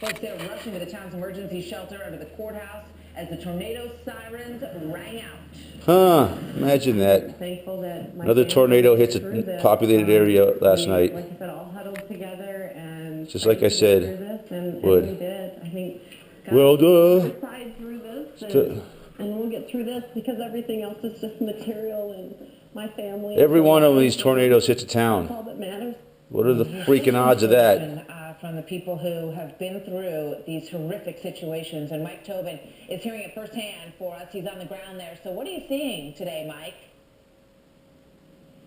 Folks there rushing to the town's emergency shelter under the courthouse as the tornado sirens rang out. Huh, imagine that. Thankful that Another tornado hits a populated area last night. Like I said, all huddled together and Just like I said, and would. we did. I think Well, duh. side through this, and we'll get through this because everything else is just material and my family. Every one of these tornadoes hits a town. That's all that matters. What are the freaking odds of that? From the people who have been through these horrific situations, and Mike Tobin is hearing it firsthand for us. He's on the ground there. So what are you seeing today, Mike?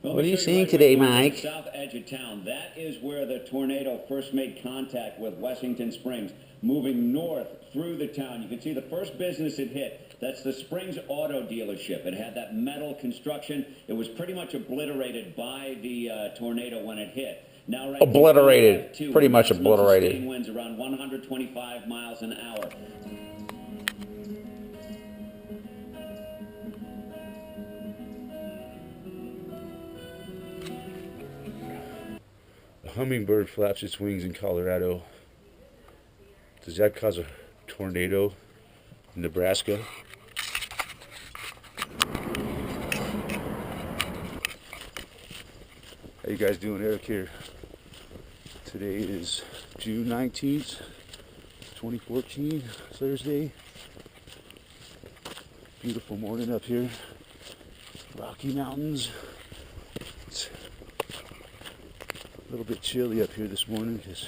Well, what are you seeing today, Mike? South edge of town. That is where the tornado first made contact with Wessington Springs, moving north through the town. You can see the first business it hit. That's the Springs Auto Dealership. It had that metal construction. It was pretty much obliterated by the tornado when it hit. Now, right obliterated. Pretty much obliterated. Winds around 125 miles an hour. A hummingbird flaps its wings in Colorado. Does that cause a tornado in Nebraska? How you guys doing? Eric here. Today is June 19th, 2014, Thursday. Beautiful morning up here. Rocky Mountains. It's a little bit chilly up here this morning because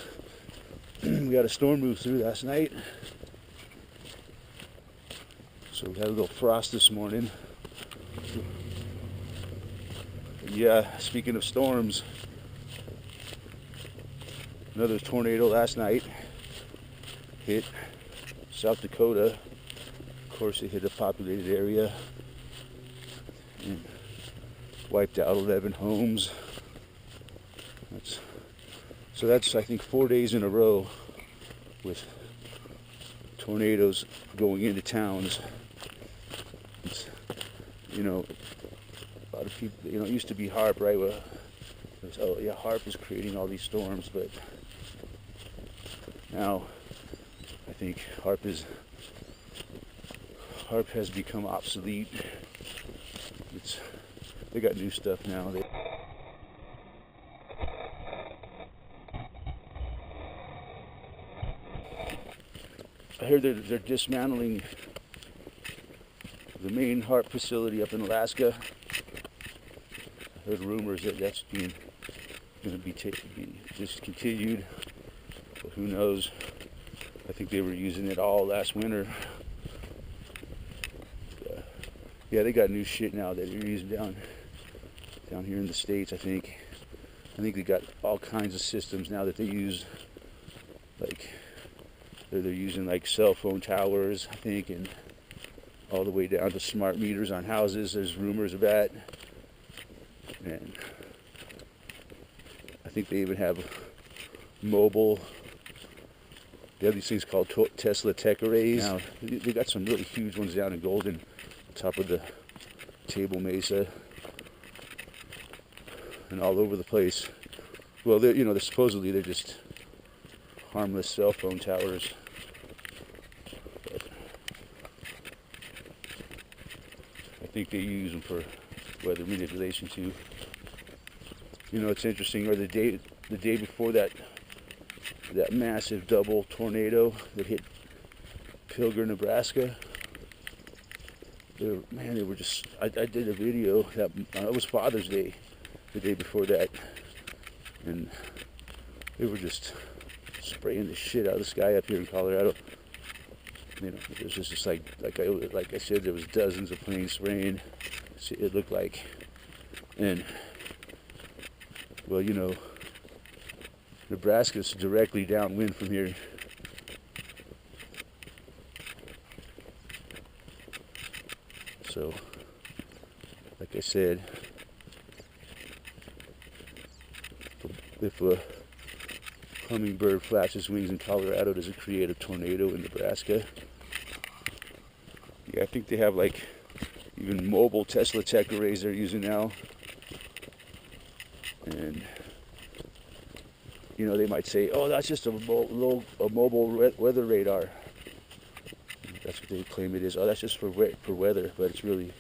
we had a storm move through last night. So we had a little frost this morning. Yeah, speaking of storms, another tornado last night hit South Dakota. Of course, it hit a populated area and wiped out 11 homes. That's I think 4 days in a row with tornadoes going into towns. You know, a lot of people, it used to be HAARP, right? Well, oh yeah, HAARP is creating all these storms, but now I think HAARP has become obsolete. They got new stuff now. I heard they're dismantling the main HAARP facility up in Alaska. I heard rumors that that's going to be discontinued, but who knows? I think they were using it all last winter. Yeah, they got new shit now that they're using down here in the States. I think they got all kinds of systems now that they use, like they're using like cell phone towers, I think, and all the way down to smart meters on houses. There's rumors of that. And I think they even have mobile. They have these things called Tesla Tech Arrays. Now, they got some really huge ones down in Golden, on top of the Table Mesa, and all over the place. Well, they're supposedly they're just harmless cell phone towers. But I think they use them for weather manipulation too. It's interesting. Or the day before that massive double tornado that hit Pilger, Nebraska. They were just. I did a video that it was Father's Day, the day before that, and they were just spraying the shit out of the sky up here in Colorado. It was just like I said, there was dozens of planes spraying. It looked like, and well, Nebraska's directly downwind from here. So, like I said, if a hummingbird flaps its wings in Colorado, does it create a tornado in Nebraska? Yeah, I think they have like even mobile Tesla Tech Arrays they're using now. And you know, they might say, oh, that's just a mobile weather radar. That's what they claim it is. Oh, that's just for weather, but it's really,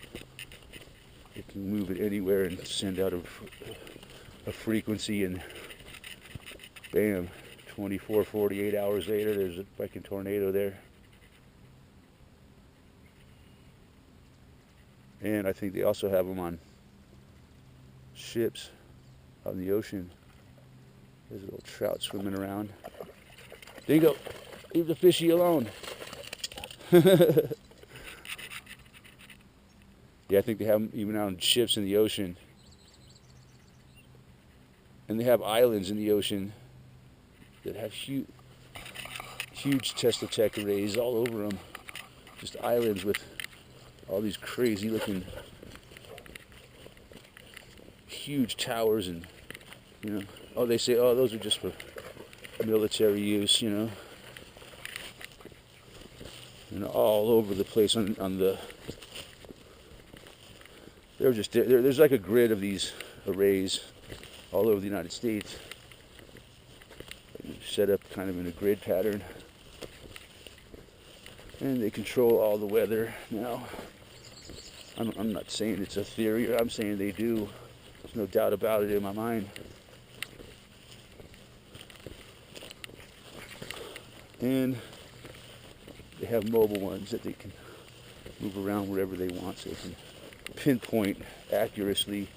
it can move it anywhere and send out a frequency, and bam, 24, 48 hours later, there's a fucking tornado there. And I think they also have them on ships out in the ocean. There's a little trout swimming around. Dingo, leave the fishy alone. Yeah, I think they have them even on ships in the ocean. And they have islands in the ocean that have huge Tesla Tech arrays all over them. Just islands with all these crazy looking huge towers, and you know, oh, they say, oh, those are just for military use, you know. And all over the place on the, they're just there's like a grid of these arrays all over the United States, set up kind of in a grid pattern, and they control all the weather now. I'm not saying it's a theory, I'm saying they do. There's no doubt about it in my mind. And they have mobile ones that they can move around wherever they want, so they can pinpoint accurately.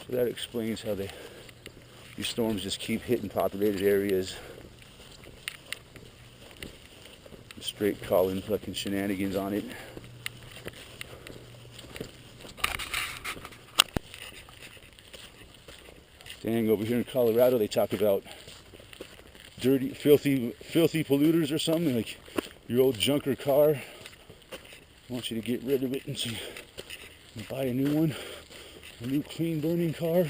So that explains how these storms just keep hitting populated areas. Straight calling fucking shenanigans on it. Dang, over here in Colorado they talk about dirty, filthy polluters or something, like your old junker car. I want you to get rid of it and buy a new one, a new clean burning car.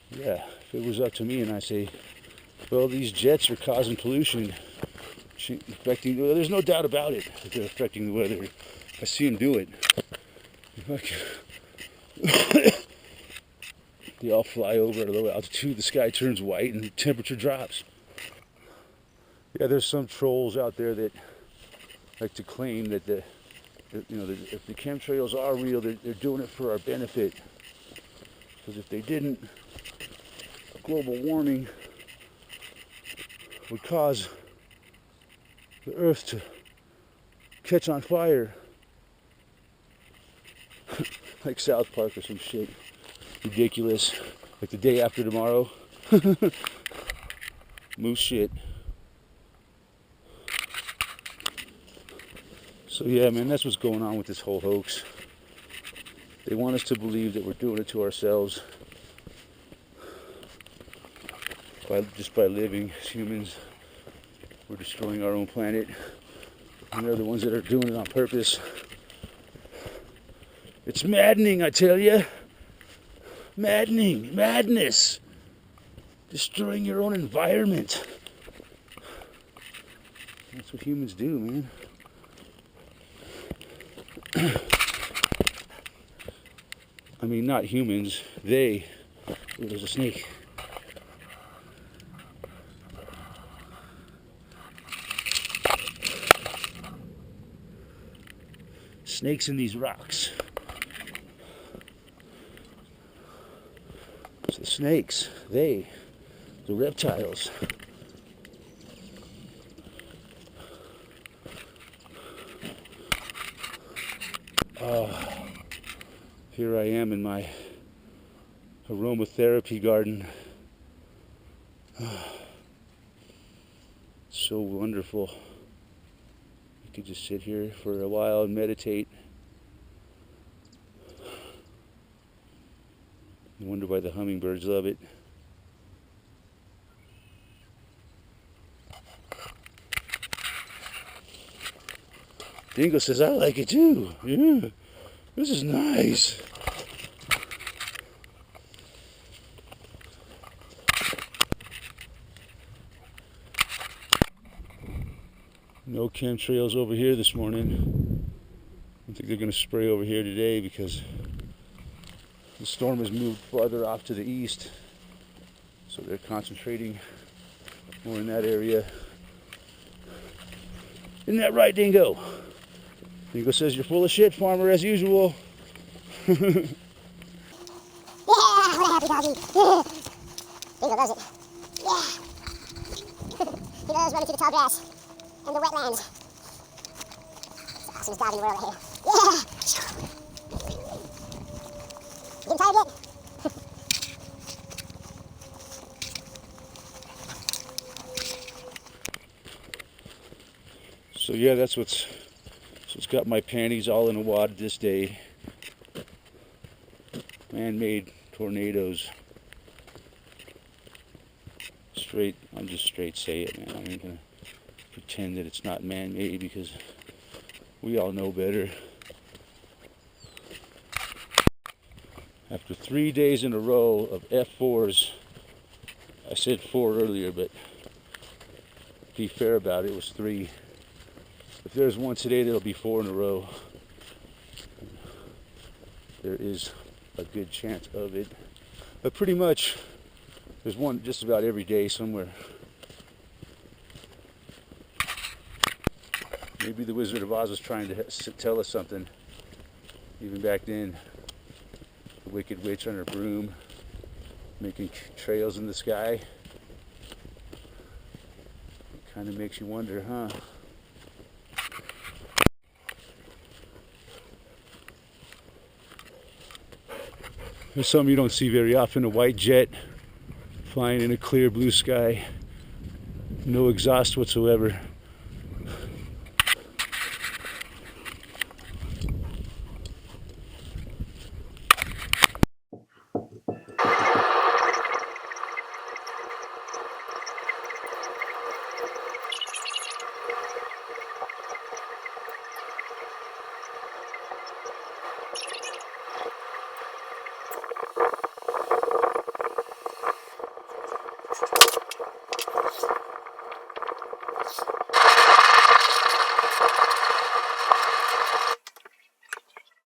Yeah, if it was up to me and I say, well, these jets are causing pollution, affecting, well, there's no doubt about it that they're affecting the weather. I see them do it. They all fly over at a low altitude, the sky turns white and the temperature drops. Yeah, there's some trolls out there that like to claim that if the chemtrails are real, they're doing it for our benefit. Because if they didn't, global warming would cause the earth to catch on fire. Like South Park or some shit. Ridiculous. Like the day after tomorrow. Moose shit. So yeah, man, that's what's going on with this whole hoax. They want us to believe that we're doing it to ourselves just by living as humans. We're destroying our own planet, and they're the ones that are doing it on purpose. It's maddening, I tell you. Maddening, madness. Destroying your own environment. That's what humans do, man. I mean, not humans. They. Oh, there's a snake. Snakes in these rocks. So the snakes, the reptiles. Here I am in my aromatherapy garden. So wonderful. You could just sit here for a while and meditate. I wonder why the hummingbirds love it. Dingo says, I like it too. Yeah, this is nice. No chemtrails over here this morning. I think they're going to spray over here today because The storm has moved farther off to the east, so they're concentrating more in that area. Isn't that right, Dingo? Dingo says you're full of shit, farmer, as usual. Yeah, what a happy doggy. Dingo loves it. Yeah. He loves running through the tall grass and the wetlands. It's the awesomest dog in the world right here. Yeah. You getting tired yet? So yeah, that's what's got my panties all in a wad this day. Man-made tornadoes. I'm just straight say it, man. I ain't gonna pretend that it's not man-made because we all know better. After 3 days in a row of F4s, I said 4 earlier, but to be fair about it, it was 3. If there's one today, there'll be 4 in a row. There is a good chance of it. But pretty much, there's one just about every day somewhere. Maybe the Wizard of Oz was trying to tell us something. Even back then, the Wicked Witch on her broom, making trails in the sky. Kind of makes you wonder, huh? There's something you don't see very often, a white jet flying in a clear blue sky. No exhaust whatsoever.